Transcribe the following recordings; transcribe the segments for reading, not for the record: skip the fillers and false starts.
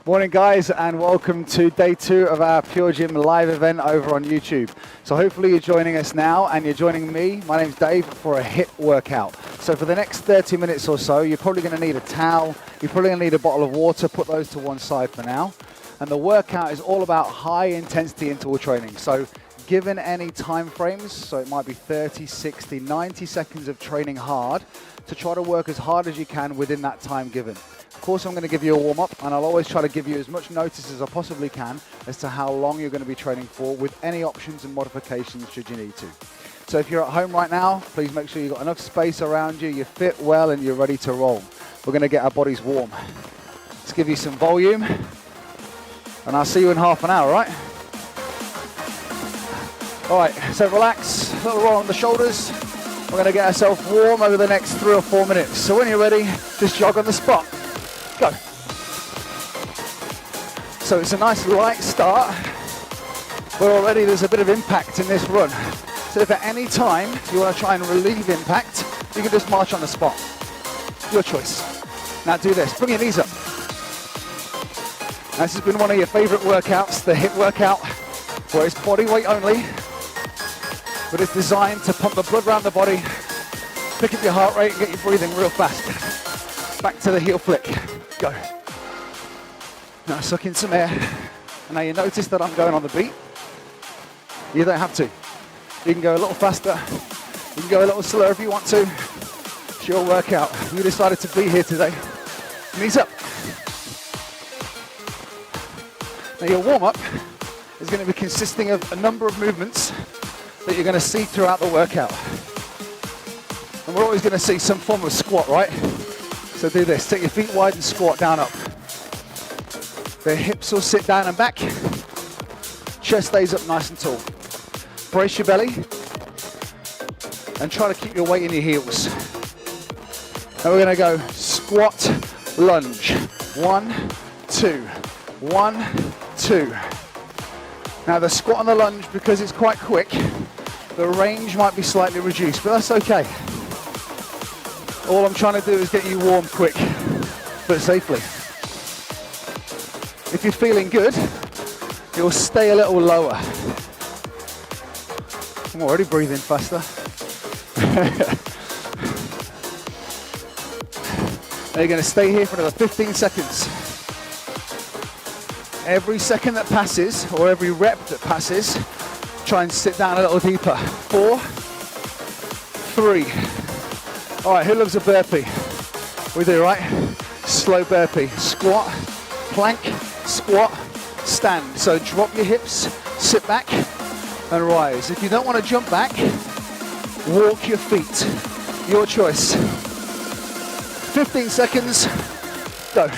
Morning guys, and welcome to day 2 of our PureGym live event over on YouTube. So hopefully you're joining us now and you're joining me. My name's Dave for a HIIT workout. So for the next 30 minutes or so, you're probably going to need a towel, you're probably going to need a bottle of water, put those to one side for now. And the workout is all about high intensity interval training. So given any time frames, so it might be 30, 60, 90 seconds of training hard to try to work as hard as you can within that time given. Of course, I'm going to give you a warm-up, and I'll always try to give you as much notice as I possibly can as to how long you're going to be training for, with any options and modifications should you need to. So if you're at home right now, please make sure you've got enough space around you, you fit well, and you're ready to roll. We're going to get our bodies warm. Let's give you some volume, and I'll see you in half an hour, right? All right, so relax, a little roll on the shoulders. We're going to get ourselves warm over the next 3 or 4 minutes. So when you're ready, just jog on the spot. Go. So it's a nice light start, but already there's a bit of impact in this run. So if at any time you want to try and relieve impact, you can just march on the spot. Your choice. Now do this, bring your knees up. Now, this has been one of your favorite workouts, the HIIT workout, where it's body weight only, but it's designed to pump the blood around the body, pick up your heart rate and get you breathing real fast. Back to the heel flick. Go. Now suck in some air. And now you notice that I'm going on the beat. You don't have to. You can go a little faster. You can go a little slower if you want to. It's your workout. You decided to be here today. Knees up. Now your warm-up is going to be consisting of a number of movements that you're going to see throughout the workout. And we're always going to see some form of squat, right? So do this, take your feet wide and squat down up. The hips will sit down and back. Chest stays up nice and tall. Brace your belly and try to keep your weight in your heels. And we're gonna go squat, lunge. 1, 2, 1, 2. Now the squat and the lunge, because it's quite quick, the range might be slightly reduced, but that's okay. All I'm trying to do is get you warm quick, but safely. If you're feeling good, you'll stay a little lower. I'm already breathing faster. Now you're going to stay here for another 15 seconds. Every second that passes, or every rep that passes, try and sit down a little deeper. 4, 3. All right, who loves a burpee? We do, right? Slow burpee. Squat, plank, squat, stand. So drop your hips, sit back, and rise. If you don't want to jump back, walk your feet. Your choice. 15 seconds, go.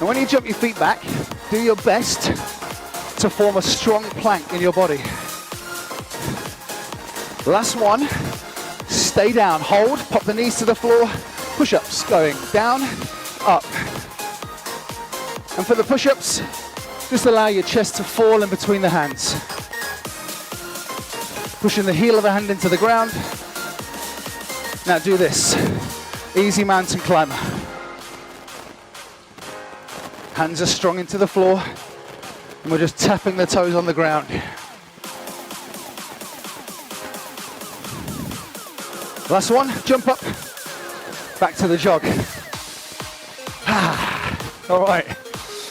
And when you jump your feet back, do your best to form a strong plank in your body. Last one. Stay down, hold, pop the knees to the floor, push-ups, going down, up. And for the push-ups, just allow your chest to fall in between the hands. Pushing the heel of the hand into the ground. Now do this, easy mountain climber. Hands are strong into the floor, and we're just tapping the toes on the ground. Last one, jump up, back to the jog. All right,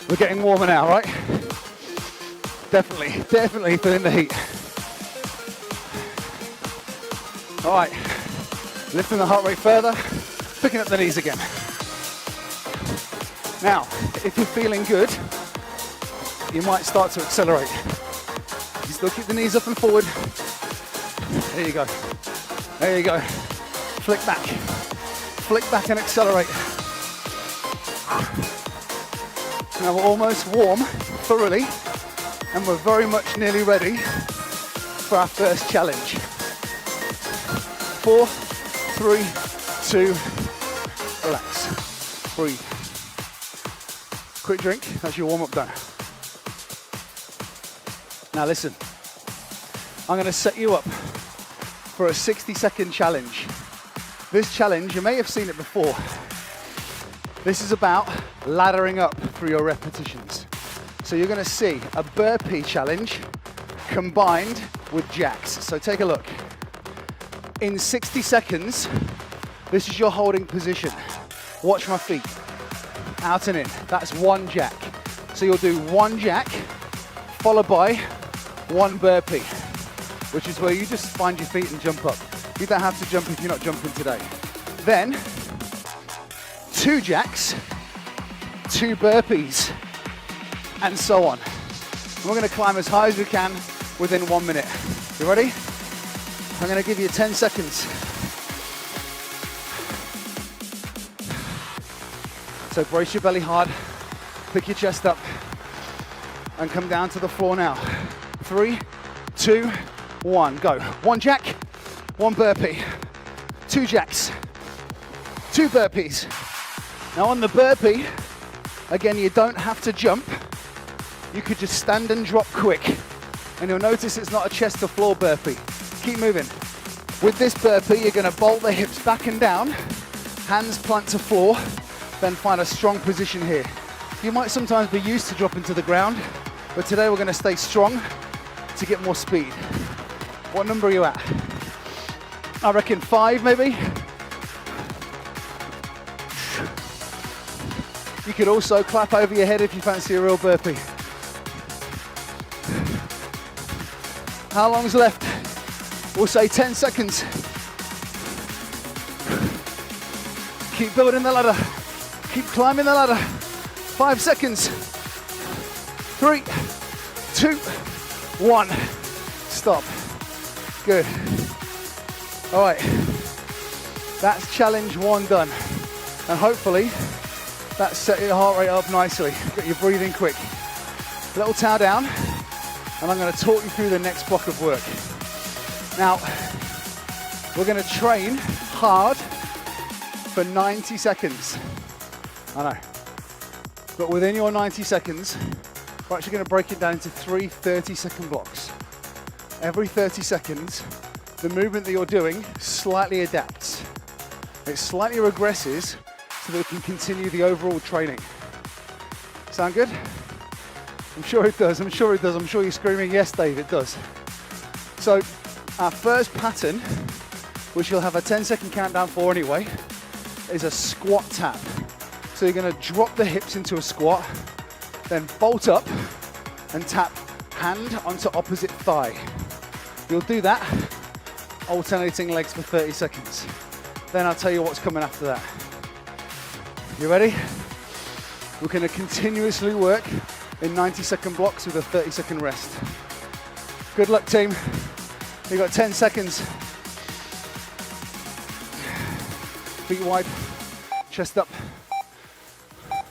we're getting warmer now, right? Definitely feeling the heat. All right, lifting the heart rate further, picking up the knees again. Now, if you're feeling good, you might start to accelerate. You still keep the knees up and forward. There you go. There you go. Flick back and accelerate. Now we're almost warm, thoroughly, and we're very much nearly ready for our first challenge. 4, 3, 2, relax, breathe. Quick drink, that's your warm-up done. Now listen, I'm going to set you up for a 60-second challenge. This challenge, you may have seen it before. This is about laddering up through your repetitions. So you're gonna see a burpee challenge combined with jacks. So take a look. In 60 seconds, this is your holding position. Watch my feet. Out and in. That's one jack. So you'll do one jack followed by one burpee, which is where you just find your feet and jump up. You don't have to jump if you're not jumping today. Then, 2 jacks, 2 burpees, and so on. And we're gonna climb as high as we can within 1 minute. You ready? I'm gonna give you 10 seconds. So brace your belly hard, pick your chest up, and come down to the floor now. 3, 2, 1, go. 1 jack, 1 burpee, 2 jacks, 2 burpees. Now on the burpee, again, you don't have to jump. You could just stand and drop quick. And you'll notice it's not a chest to floor burpee. Keep moving. With this burpee, you're gonna bolt the hips back and down, hands plant to floor, then find a strong position here. You might sometimes be used to dropping to the ground, but today we're gonna stay strong to get more speed. What number are you at? I reckon 5 maybe. You could also clap over your head if you fancy a real burpee. How long's left? We'll say 10 seconds. Keep building the ladder. Keep climbing the ladder. 5 seconds. 3, 2, 1. Stop. Good. All right. That's challenge 1 done. And hopefully that set your heart rate up nicely. Got your breathing quick. Little towel down. And I'm going to talk you through the next block of work. Now, we're going to train hard for 90 seconds. I know. But within your 90 seconds, we're actually going to break it down into 3 30-second blocks. Every 30 seconds, the movement that you're doing slightly adapts. It slightly regresses so that we can continue the overall training. Sound good? I'm sure it does, I'm sure it does. I'm sure you're screaming, yes, Dave, it does. So, our first pattern, which you'll have a 10-second countdown for anyway, is a squat tap. So you're gonna drop the hips into a squat, then bolt up and tap hand onto opposite thigh. You'll do that, alternating legs for 30 seconds. Then I'll tell you what's coming after that. You ready? We're gonna continuously work in 90-second blocks with a 30-second rest. Good luck, team. You've got 10 seconds. Feet wide, chest up.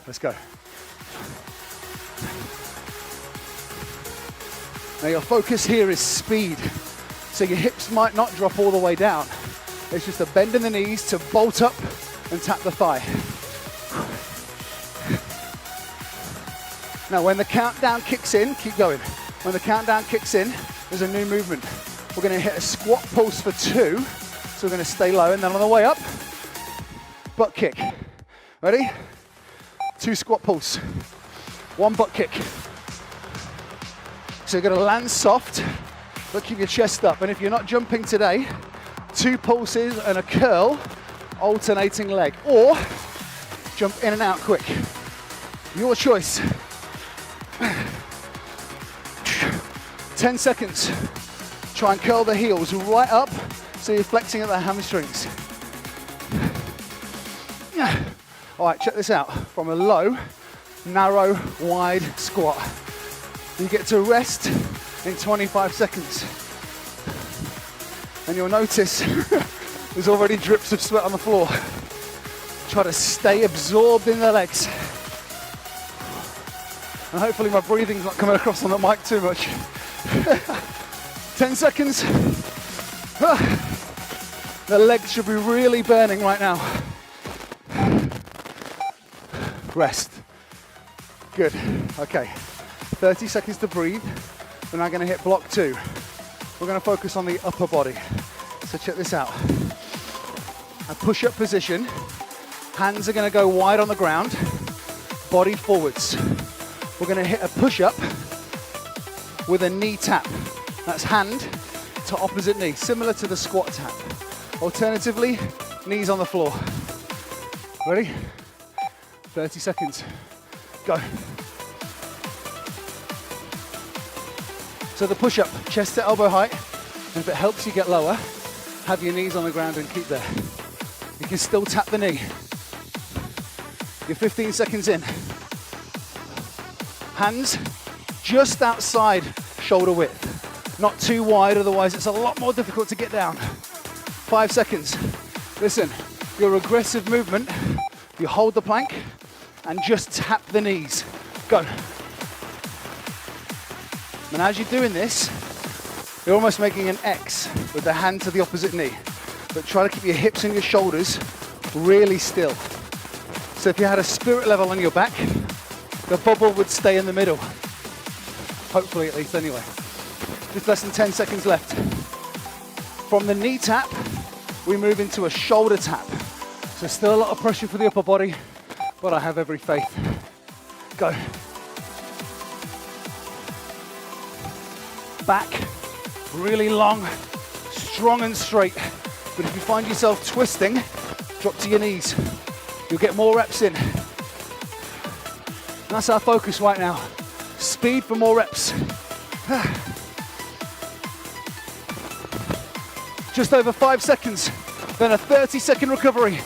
Let's go. Now your focus here is speed. So your hips might not drop all the way down. It's just a bend in the knees to bolt up and tap the thigh. Now when the countdown kicks in, keep going. When the countdown kicks in, there's a new movement. We're gonna hit a squat pulse for 2. So we're gonna stay low, and then on the way up, butt kick. Ready? 2 squat pulse, 1 butt kick. So you're gonna land soft, but keep your chest up. And if you're not jumping today, 2 pulses and a curl, alternating leg, or jump in and out quick. Your choice. 10 seconds. Try and curl the heels right up so you're flexing at the hamstrings. All right, check this out. From a low, narrow, wide squat. You get to rest in 25 seconds. And you'll notice there's already drips of sweat on the floor. Try to stay absorbed in the legs. And hopefully my breathing's not coming across on the mic too much. 10 seconds. The legs should be really burning right now. Rest. Good. Okay. 30 seconds to breathe. We're now going to hit block 2. We're going to focus on the upper body. So check this out. A push-up position. Hands are gonna go wide on the ground, body forwards. We're gonna hit a push-up with a knee tap. That's hand to opposite knee, similar to the squat tap. Alternatively, knees on the floor. Ready? 30 seconds. Go. So the push-up, chest to elbow height, and if it helps you get lower, have your knees on the ground and keep there. You can still tap the knee. You're 15 seconds in. Hands just outside shoulder width. Not too wide, otherwise it's a lot more difficult to get down. 5 seconds. Listen, your aggressive movement, you hold the plank and just tap the knees. Go. And as you're doing this, you're almost making an X with the hand to the opposite knee. But try to keep your hips and your shoulders really still. So if you had a spirit level on your back, the bubble would stay in the middle. Hopefully, at least anyway. Just less than 10 seconds left. From the knee tap, we move into a shoulder tap. So still a lot of pressure for the upper body, but I have every faith. Go. Back, really long, strong and straight. But if you find yourself twisting, drop to your knees. You'll get more reps in. And that's our focus right now. Speed for more reps. Just over 5 seconds, then a 30-second recovery.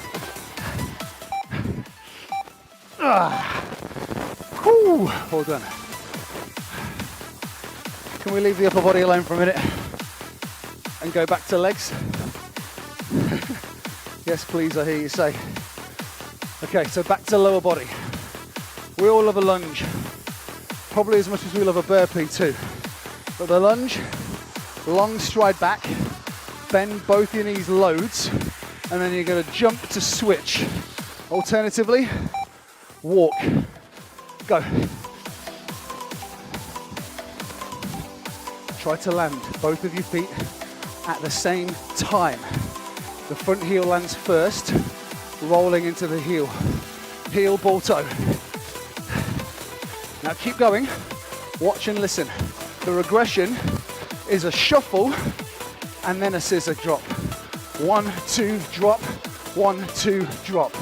Whew, well done. Can we leave the upper body alone for a minute and go back to legs? Yes, please, I hear you say. Okay, so back to lower body. We all love a lunge, probably as much as we love a burpee too. But the lunge, long stride back, bend both your knees loads, and then you're gonna jump to switch. Alternatively, walk. Go. Try to land both of your feet at the same time. The front heel lands first, rolling into the heel. Heel, ball, toe. Now keep going, watch and listen. The regression is a shuffle and then a scissor drop. 1, 2, drop, 1, 2, drop.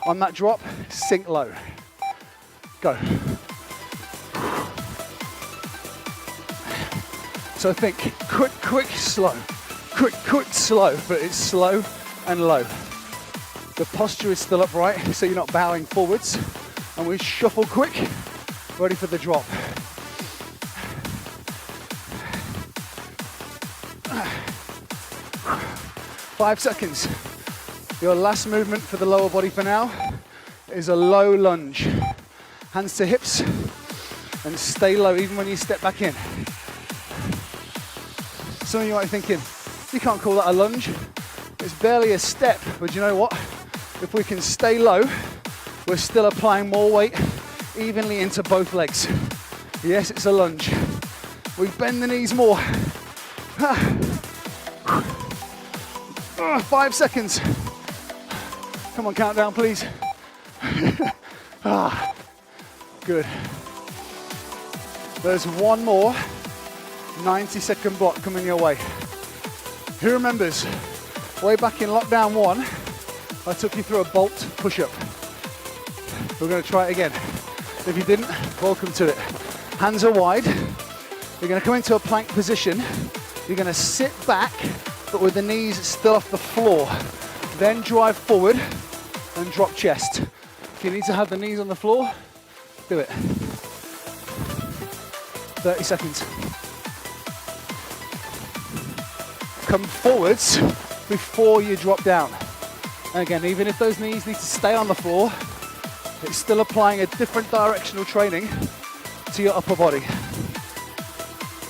On that drop, sink low. Go. So think quick, slow. Quick, slow, but it's slow and low. The posture is still upright, so you're not bowing forwards. And we shuffle quick, ready for the drop. Five seconds. Your last movement for the lower body for now is a low lunge. Hands to hips and stay low even when you step back in. Some of you might be thinking, you can't call that a lunge. It's barely a step, but you know what? If we can stay low, we're still applying more weight evenly into both legs. Yes, it's a lunge. We bend the knees more. 5 seconds. Come on, countdown, please. Good. There's one more 90-second block coming your way. Who remembers? Way back in lockdown 1, I took you through a bolt push-up. We're going to try it again. If you didn't, welcome to it. Hands are wide. You're going to come into a plank position. You're going to sit back, but with the knees still off the floor. Then drive forward and drop chest. If you need to have the knees on the floor, do it. 30 seconds. Come forwards before you drop down. And again, even if those knees need to stay on the floor, it's still applying a different directional training to your upper body.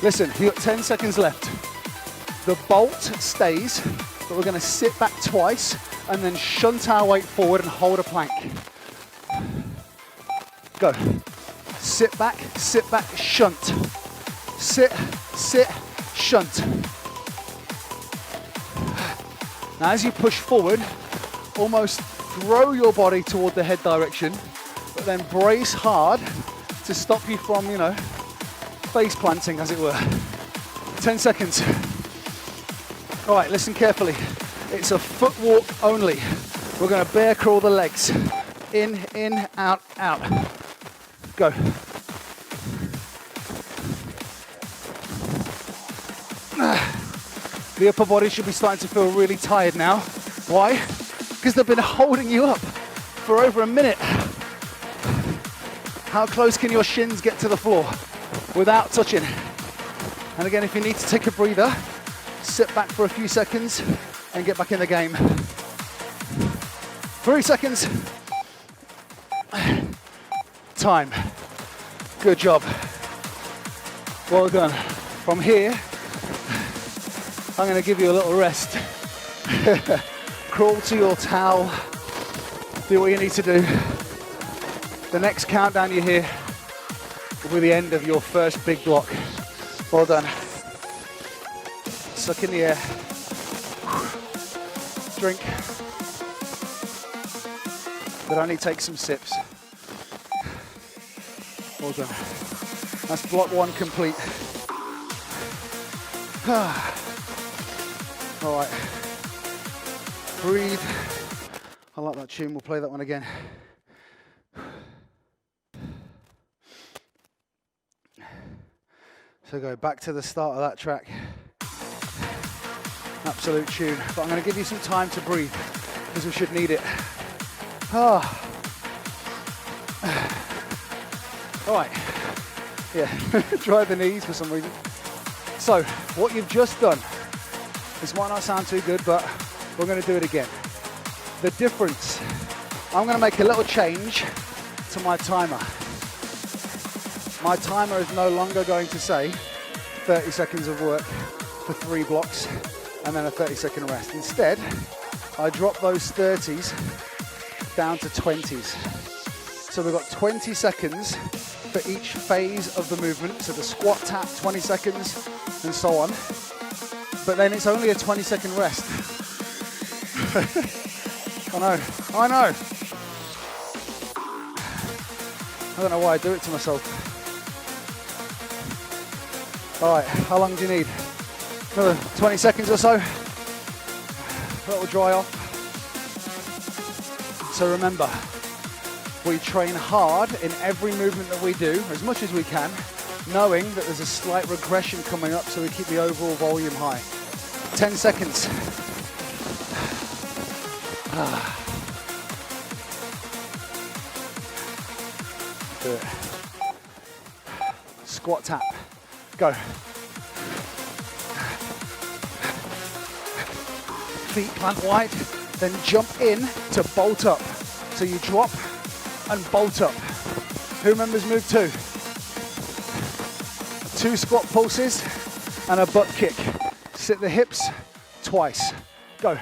Listen, you've got 10 seconds left. The bolt stays, but we're going to sit back twice and then shunt our weight forward and hold a plank. Go. Sit back, shunt. Sit, shunt. Now as you push forward, almost throw your body toward the head direction, but then brace hard to stop you from, you know, face planting, as it were. 10 seconds. All right, listen carefully. It's a footwalk only. We're gonna bear crawl the legs. In, out, out. Go. The upper body should be starting to feel really tired now. Why? Because they've been holding you up for over a minute. How close can your shins get to the floor without touching? And again, if you need to take a breather, sit back for a few seconds and get back in the game. 3 seconds. Time. Good job. Well done. From here, I'm going to give you a little rest. Crawl to your towel. Do what you need to do. The next countdown you hear will be the end of your first big block. Well done. Suck in the air. Drink. But only take some sips. Well done. That's block 1 complete. All right. Breathe. I like that tune. We'll play that one again. So go back to the start of that track. Absolute tune. But I'm going to give you some time to breathe because we should need it. All right. Yeah, dry the knees for some reason. So what you've just done, this might not sound too good, but we're going to do it again. The difference, I'm going to make a little change to my timer. My timer is no longer going to say 30 seconds of work for 3 blocks and then a 30-second rest. Instead, I drop those 30s down to 20s. So we've got 20 seconds for each phase of the movement. So the squat tap, 20 seconds, and so on. But then it's only a 20-second rest. I know. I don't know why I do it to myself. All right, how long do you need? Another 20 seconds or so. That will dry off. So remember, we train hard in every movement that we do, as much as we can, knowing that there's a slight regression coming up, so we keep the overall volume high. 10 seconds. Do it. Squat tap. Go. Feet plant wide, then jump in to bolt up. So you drop and bolt up. Who remembers move 2? 2 squat pulses and a butt kick. Sit the hips twice. Go.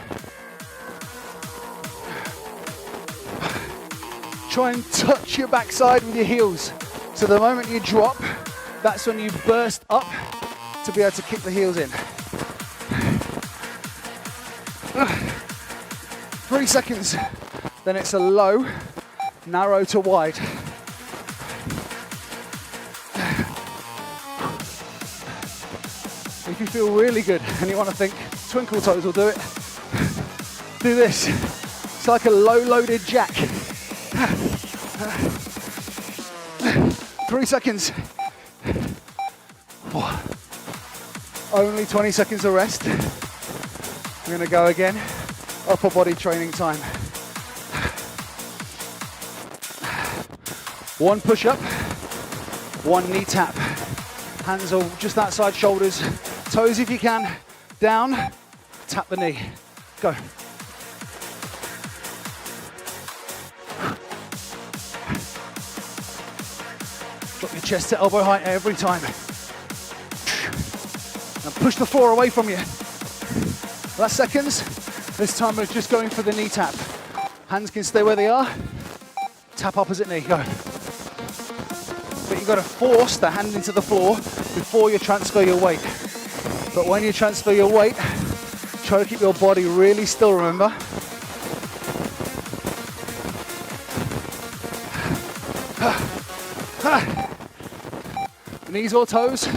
Try and touch your backside with your heels. So the moment you drop, that's when you burst up to be able to kick the heels in. 3 seconds. Then it's a low, narrow to wide. If you feel really good and you want to think, twinkle toes will do it, do this. It's like a low-loaded jack. 3 seconds. Only 20 seconds of rest. We're going to go again. Upper body training time. 1 push-up, 1 knee tap. Hands are just outside shoulders. Toes if you can. Down, tap the knee. Go. Drop your chest to elbow height every time. And push the floor away from you. Last seconds. This time we're just going for the knee tap. Hands can stay where they are. Tap opposite knee, go. But you've got to force the hand into the floor before you transfer your weight. But when you transfer your weight, Try to keep your body really still, remember? Knees or toes,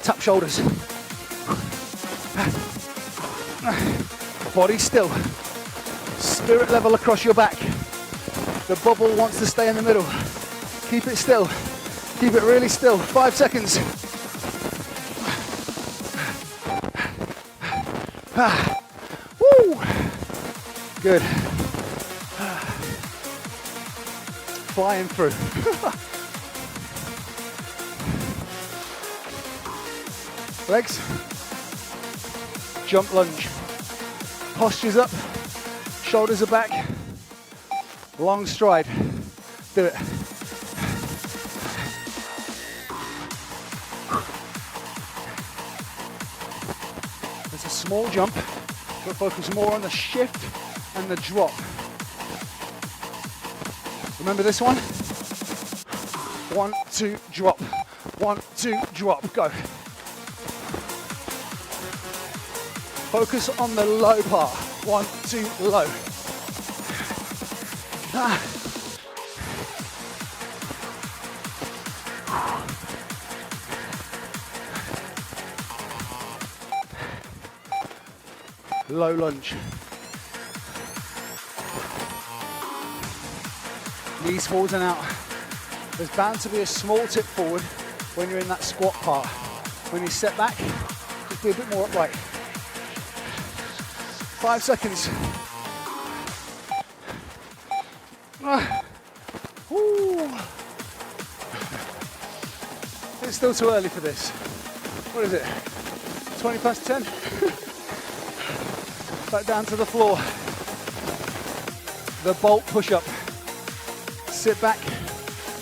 tap shoulders. Body still. Spirit level across your back. The bubble wants to stay in the middle. Keep it still. Keep it really still. 5 seconds. Woo! Good. Flying through. Legs. Jump lunge. Posture's up. Shoulders are back. Long stride. Do it. There's a small jump. We'll focus more on the shift and the drop. Remember this one? 1, 2, drop. 1, 2, drop. Go. Focus on the low part. 1, 2, low. Low lunge. Knees forwards and out. There's bound to be a small tip forward when you're in that squat part. When you step back, just be a bit more upright. 5 seconds. It's still too early for this. What is it? 20 past 10? Back down to the floor. The bolt push-up. Sit back,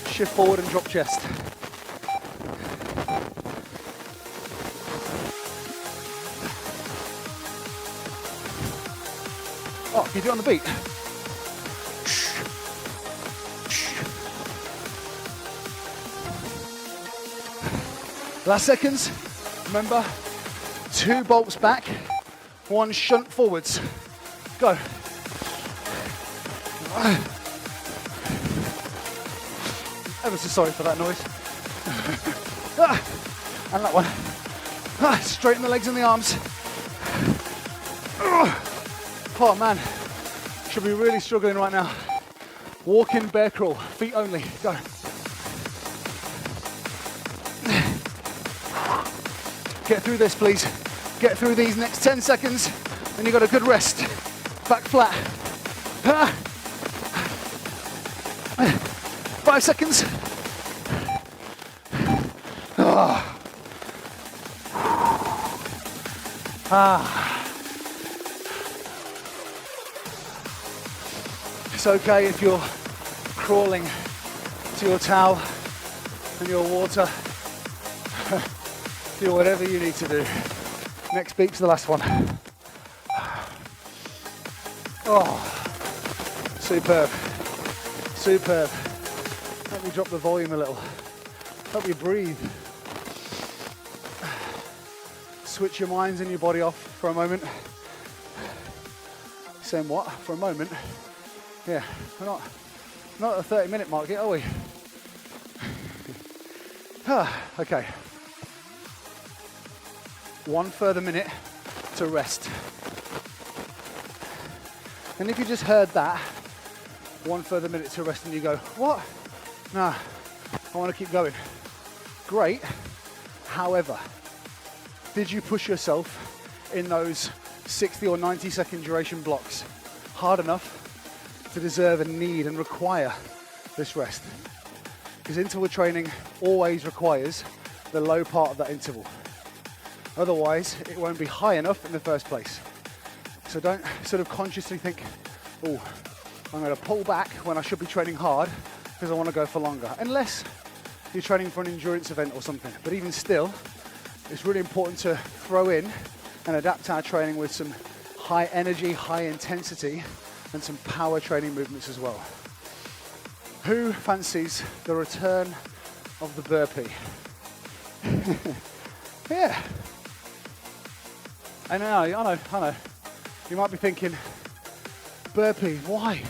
shift forward and drop chest. Oh, can you do it on the beat? Last seconds. Remember, 2 bolts back, 1 shunt forwards. Go. Ever so sorry for that noise. And that one. Straighten the legs and the arms. Oh man, should be really struggling right now. Walking bear crawl, feet only, go. Get through this, please. Get through these next 10 seconds, and you got a good rest. Back flat. 5 seconds. It's okay if you're crawling to your towel and your water. Do whatever you need to do. Next beat's the last one. Oh, superb. Superb. Let me drop the volume a little. Help you breathe. Switch your minds and your body off for a moment. Saying what? For a moment? Yeah, we're not at the 30-minute mark yet, are we? Okay. 1 further minute to rest. And if you just heard that, 1 further minute to rest and you go, what? Nah, I want to keep going. Great. However, did you push yourself in those 60 or 90 second duration blocks hard enough to deserve and need and require this rest? Because interval training always requires the low part of that interval. Otherwise, it won't be high enough in the first place. So don't sort of consciously think, oh, I'm going to pull back when I should be training hard because I want to go for longer. Unless you're training for an endurance event or something. But even still, it's really important to throw in and adapt our training with some high energy, high intensity, and some power training movements as well. Who fancies the return of the burpee? Yeah. I know. You might be thinking, burpee, why?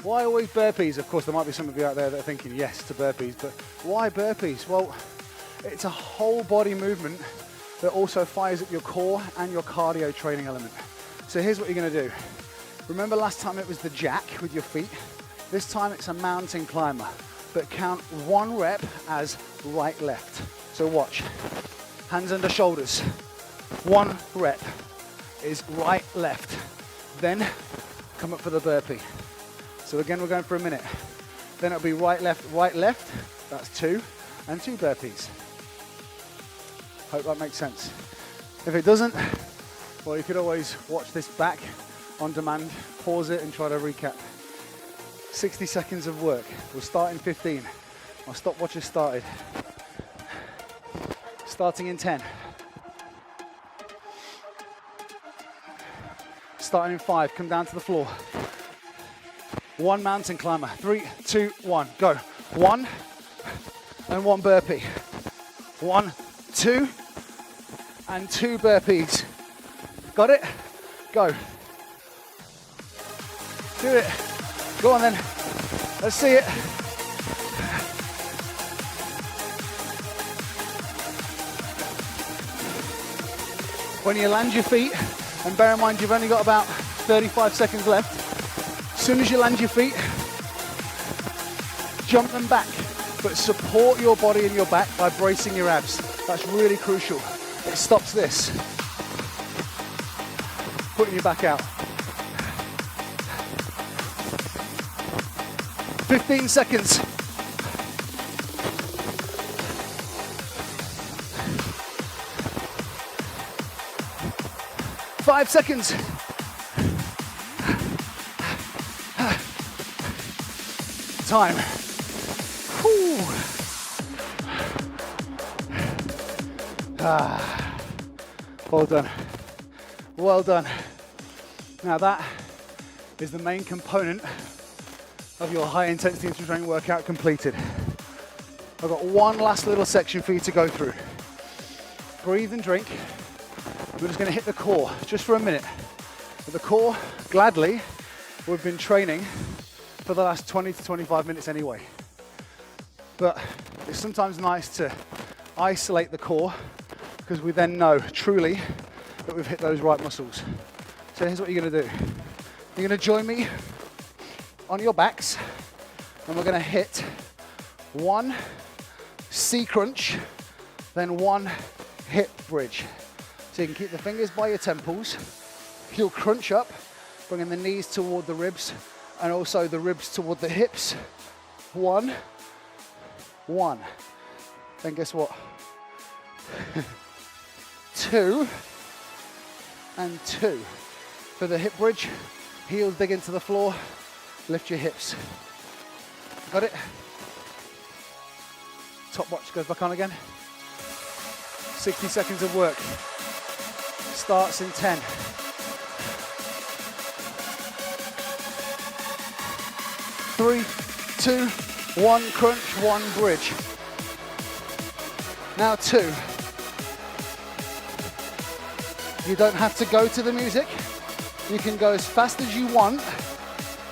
Why always burpees? Of course, there might be some of you out there that are thinking yes to burpees, but why burpees? Well, it's a whole body movement that also fires up your core and your cardio training element. So here's what you're gonna do. Remember last time it was the jack with your feet? This time it's a mountain climber, but count 1 rep as right, left. So watch, hands under shoulders. 1 rep is right, left. Then come up for the burpee. So again, we're going for a minute. Then it'll be right, left, that's 2, and 2 burpees. Hope that makes sense. If it doesn't, well, you could always watch this back on demand, pause it and try to recap. 60 seconds of work. We'll start in 15. My stopwatch has started. Starting in 10. Starting in 5, come down to the floor. 1 mountain climber, 3, 2, 1, go. 1 and 1 burpee. 1, 2 and 2 burpees. Got it? Go. Do it. Go on then. Let's see it. When you land your feet, and bear in mind you've only got about 35 seconds left, as soon as you land your feet, jump them back, but support your body and your back by bracing your abs. That's really crucial. It stops this. Putting your back out. 15 seconds. Five seconds. Time. Whew. Well done. Well done. Now that is the main component of your high intensity interval training workout completed. I've got one last little section for you to go through. Breathe and drink. We're just going to hit the core just for a minute. At the core, gladly, we've been training for the last 20 to 25 minutes anyway. But it's sometimes nice to isolate the core because we then know truly that we've hit those right muscles. So here's what you're going to do. You're going to join me on your backs and we're going to hit 1 C crunch, then 1 hip bridge. So you can keep the fingers by your temples. You'll crunch up, bringing the knees toward the ribs and also the ribs toward the hips. 1, 1. Then guess what? 2 and 2. For the hip bridge, heels dig into the floor, lift your hips. Got it? Top watch goes back on again. 60 seconds of work. Starts in 10. 3, 2, 1 crunch, 1 bridge. Now 2. You don't have to go to the music. You can go as fast as you want,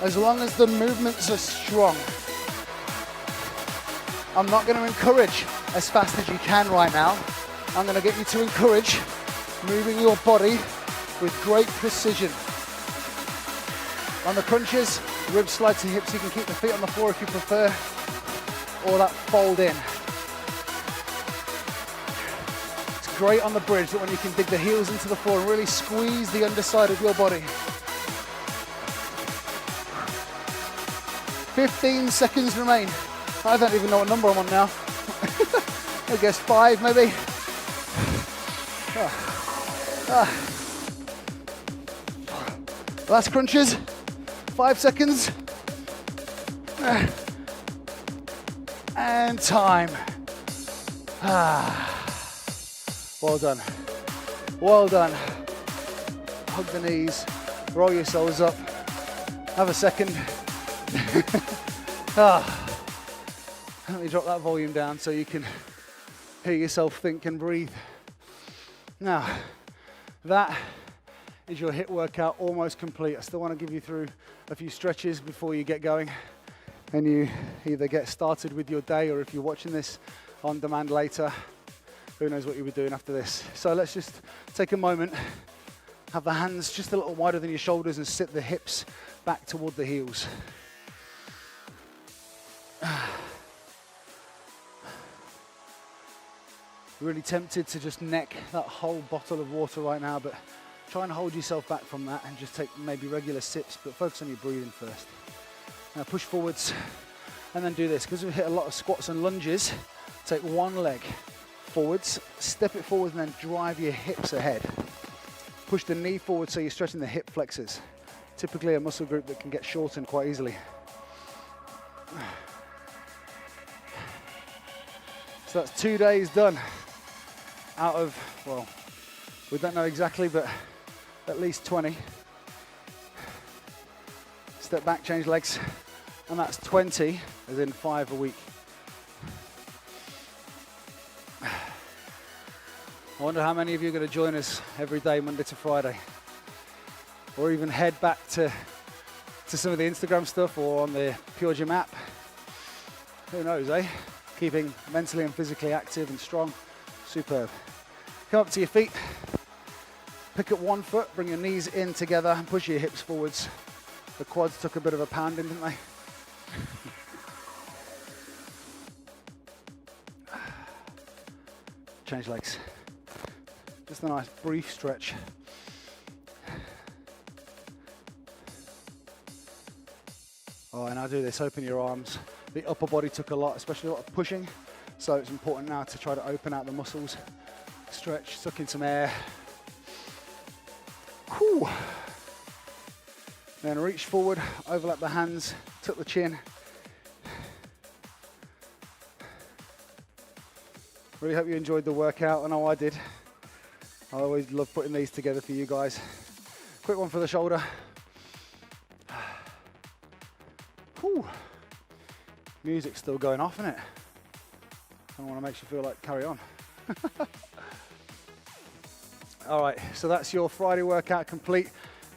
as long as the movements are strong. I'm not going to encourage as fast as you can right now. I'm going to get you to encourage moving your body with great precision. On the crunches, ribs slide to hips. You can keep the feet on the floor if you prefer, or that fold in. It's great on the bridge that when you can dig the heels into the floor and really squeeze the underside of your body. 15 seconds remain. I don't even know what number I'm on now. I guess 5 maybe. Last crunches. 5 seconds. And time. Well done. Well done. Hug the knees. Roll yourselves up. Have a second. Let me drop that volume down so you can hear yourself think and breathe. Now, that is your HIIT workout almost complete. I still want to give you through a few stretches before you get going and you either get started with your day, or if you're watching this on demand later, who knows what you'll be doing after this. So let's just take a moment, have the hands just a little wider than your shoulders and sit the hips back toward the heels. Really tempted to just neck that whole bottle of water right now, but try and hold yourself back from that and just take maybe regular sips, but focus on your breathing first. Now push forwards and then do this. Because we hit a lot of squats and lunges, take one leg forwards, step it forwards, and then drive your hips ahead. Push the knee forward so you're stretching the hip flexors. Typically a muscle group that can get shortened quite easily. So that's 2 days done out of, well, we don't know exactly, but at least 20. Step back, change legs, and that's 20, as in 5 a week. I wonder how many of you are going to join us every day, Monday to Friday, or even head back to some of the Instagram stuff or on the PureGym app. Who knows, eh? Keeping mentally and physically active and strong. Superb. Come up to your feet. Pick up one foot, bring your knees in together and push your hips forwards. The quads took a bit of a pounding, didn't they? Change legs. Just a nice brief stretch. Oh, and I'll do this, open your arms. The upper body took a lot, especially a lot of pushing. So it's important now to try to open out the muscles. Stretch, suck in some air. Whew. Then reach forward, overlap the hands, tuck the chin. Really hope you enjoyed the workout. I know I did. I always love putting these together for you guys. Quick one for the shoulder. Whew. Music's still going off, isn't it? I don't want to make you feel like carry on. All right, so that's your Friday workout complete.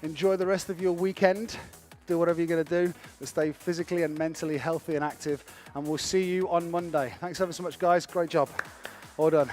Enjoy the rest of your weekend. Do whatever you're going to do, but stay physically and mentally healthy and active. And we'll see you on Monday. Thanks ever so much, guys. Great job. Well done.